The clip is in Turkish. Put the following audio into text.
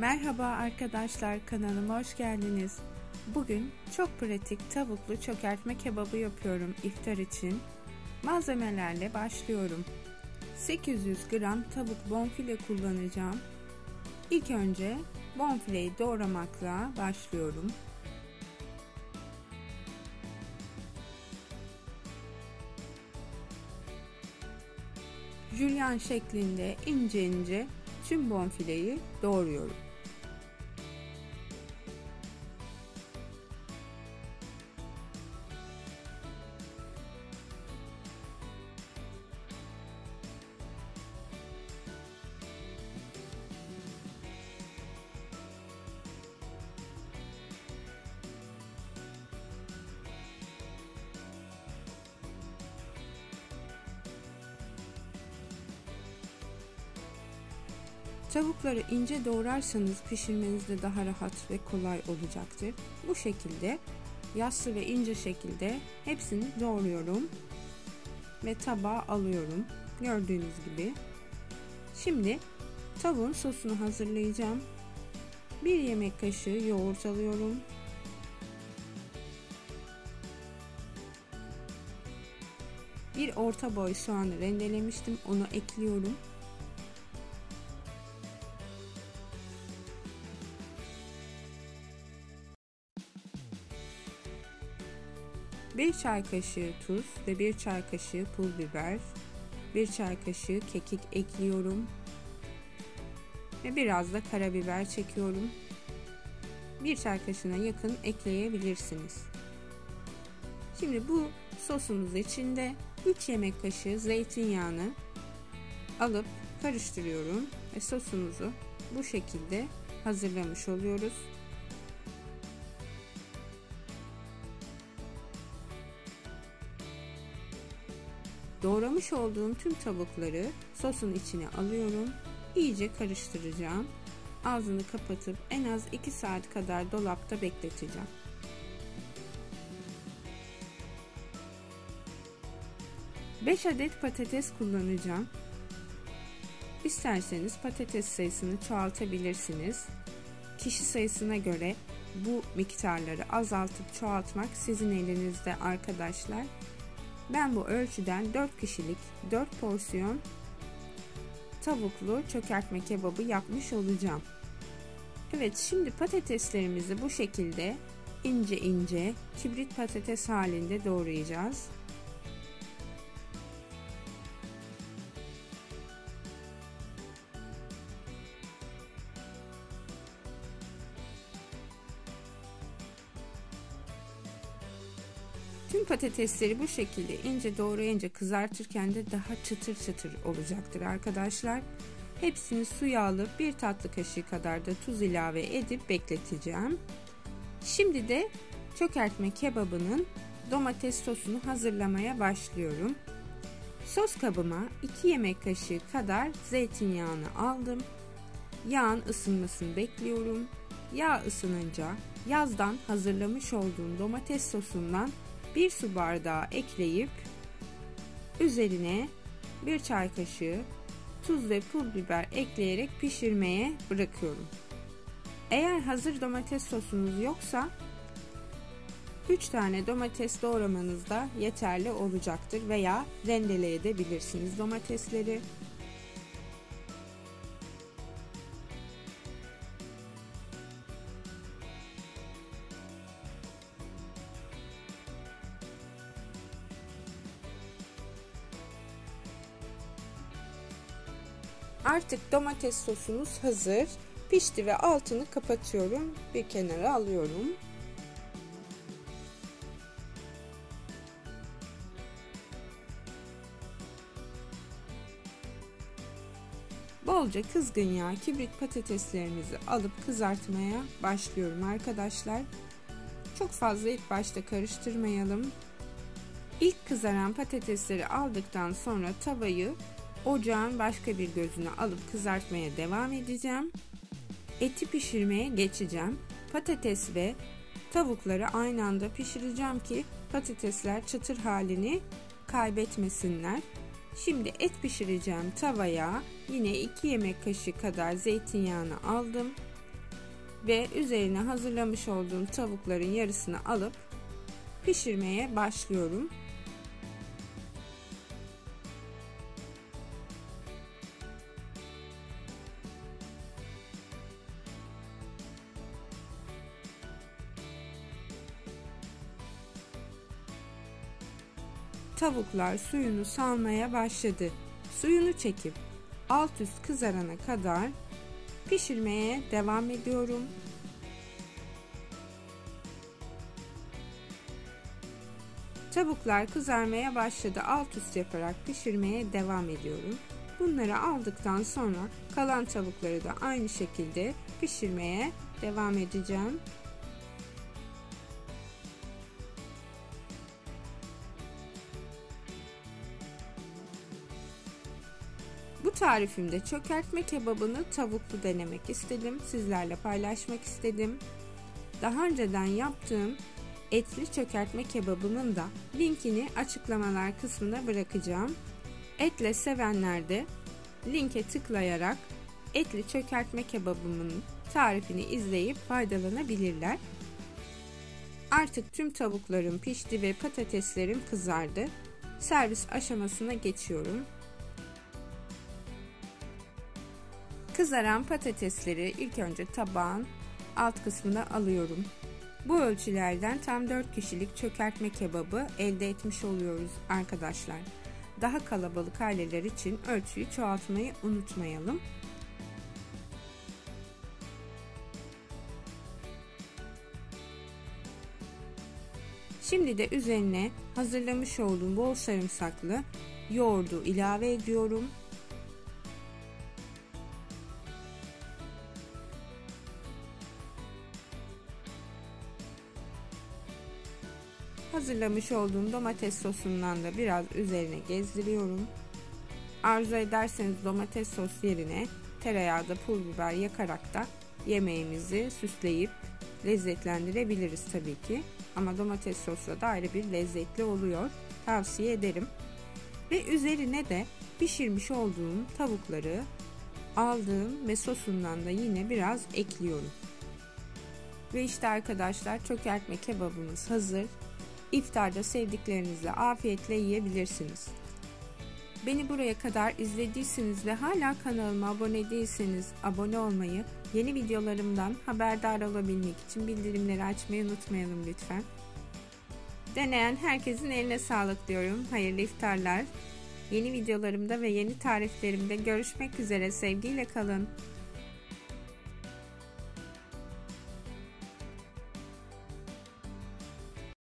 Merhaba arkadaşlar, kanalıma hoş geldiniz. Bugün çok pratik tavuklu çökertme kebabı yapıyorum iftar için. Malzemelerle başlıyorum. 800 gram tavuk bonfile kullanacağım. İlk önce bonfileyi doğramakla başlıyorum. Jülyen şeklinde ince ince tüm bonfileyi doğruyorum. Tavukları ince doğrarsanız pişirmenizde daha rahat ve kolay olacaktır. Bu şekilde yassı ve ince şekilde hepsini doğruyorum ve tabağa alıyorum. Gördüğünüz gibi. Şimdi tavuğun sosunu hazırlayacağım. 1 yemek kaşığı yoğurt alıyorum. Bir orta boy soğanı rendelemiştim. Onu ekliyorum. 1 çay kaşığı tuz ve 1 çay kaşığı pul biber, 1 çay kaşığı kekik ekliyorum ve biraz da karabiber çekiyorum. 1 çay kaşığına yakın ekleyebilirsiniz. Şimdi bu sosumuz içinde 3 yemek kaşığı zeytinyağını alıp karıştırıyorum ve sosumuzu bu şekilde hazırlamış oluyoruz. Doğramış olduğum tüm tavukları sosun içine alıyorum. İyice karıştıracağım. Ağzını kapatıp en az 2 saat kadar dolapta bekleteceğim. Beş adet patates kullanacağım. İsterseniz patates sayısını çoğaltabilirsiniz. Kişi sayısına göre bu miktarları azaltıp çoğaltmak sizin elinizde arkadaşlar. Ben bu ölçüden 4 kişilik 4 porsiyon tavuklu çökertme kebabı yapmış olacağım. Evet, şimdi patateslerimizi bu şekilde ince ince kibrit patates halinde doğrayacağız. Tüm patatesleri bu şekilde ince doğrayınca kızartırken de daha çıtır çıtır olacaktır arkadaşlar. Hepsini suya alıp 1 tatlı kaşığı kadar da tuz ilave edip bekleteceğim. Şimdi de çökertme kebabının domates sosunu hazırlamaya başlıyorum. Sos kabıma 2 yemek kaşığı kadar zeytinyağını aldım. Yağın ısınmasını bekliyorum. Yağ ısınınca yazdan hazırlamış olduğum domates sosundan 1 su bardağı ekleyip üzerine 1 çay kaşığı tuz ve pul biber ekleyerek pişirmeye bırakıyorum. Eğer hazır domates sosunuz yoksa 3 tane domates doğramanız da yeterli olacaktır veya rendeleyebilirsiniz domatesleri. Artık domates sosumuz hazır. Pişti ve altını kapatıyorum. Bir kenara alıyorum. Bolca kızgın yağ, kibrit patateslerimizi alıp kızartmaya başlıyorum arkadaşlar. Çok fazla ilk başta karıştırmayalım. İlk kızaran patatesleri aldıktan sonra tavayı ocağın başka bir gözüne alıp kızartmaya devam edeceğim. Eti pişirmeye geçeceğim. Patates ve tavukları aynı anda pişireceğim ki patatesler çıtır halini kaybetmesinler. Şimdi et pişireceğim tavaya yine 2 yemek kaşığı kadar zeytinyağını aldım. Ve üzerine hazırlamış olduğum tavukların yarısını alıp pişirmeye başlıyorum. Tavuklar suyunu salmaya başladı. Suyunu çekip alt üst kızarana kadar pişirmeye devam ediyorum. Tavuklar kızarmaya başladı. Alt üst yaparak pişirmeye devam ediyorum. Bunları aldıktan sonra kalan tavukları da aynı şekilde pişirmeye devam edeceğim. Bu tarifimde çökertme kebabını tavuklu denemek istedim. Sizlerle paylaşmak istedim. Daha önceden yaptığım etli çökertme kebabımın da linkini açıklamalar kısmına bırakacağım. Etle sevenler de linke tıklayarak etli çökertme kebabımın tarifini izleyip faydalanabilirler. Artık tüm tavuklarım pişti ve patateslerim kızardı. Servis aşamasına geçiyorum. Kızaran patatesleri ilk önce tabağın alt kısmına alıyorum. Bu ölçülerden tam 4 kişilik çökertme kebabı elde etmiş oluyoruz arkadaşlar. Daha kalabalık aileler için ölçüyü çoğaltmayı unutmayalım. Şimdi de üzerine hazırlamış olduğum bol sarımsaklı yoğurdu ilave ediyorum. Hazırlamış olduğum domates sosundan da biraz üzerine gezdiriyorum. Arzu ederseniz domates sos yerine tereyağı da pul biber yakarak da yemeğimizi süsleyip lezzetlendirebiliriz tabii ki. Ama domates sosla da ayrı bir lezzetli oluyor. Tavsiye ederim. Ve üzerine de pişirmiş olduğum tavukları aldığım ve sosundan da yine biraz ekliyorum. Ve işte arkadaşlar çökertme kebabımız hazır. İftarda sevdiklerinizle afiyetle yiyebilirsiniz. Beni buraya kadar izlediyseniz ve hala kanalıma abone değilseniz abone olmayı, yeni videolarımdan haberdar olabilmek için bildirimleri açmayı unutmayalım lütfen. Deneyen herkesin eline sağlık diyorum. Hayırlı iftarlar. Yeni videolarımda ve yeni tariflerimde görüşmek üzere. Sevgiyle kalın.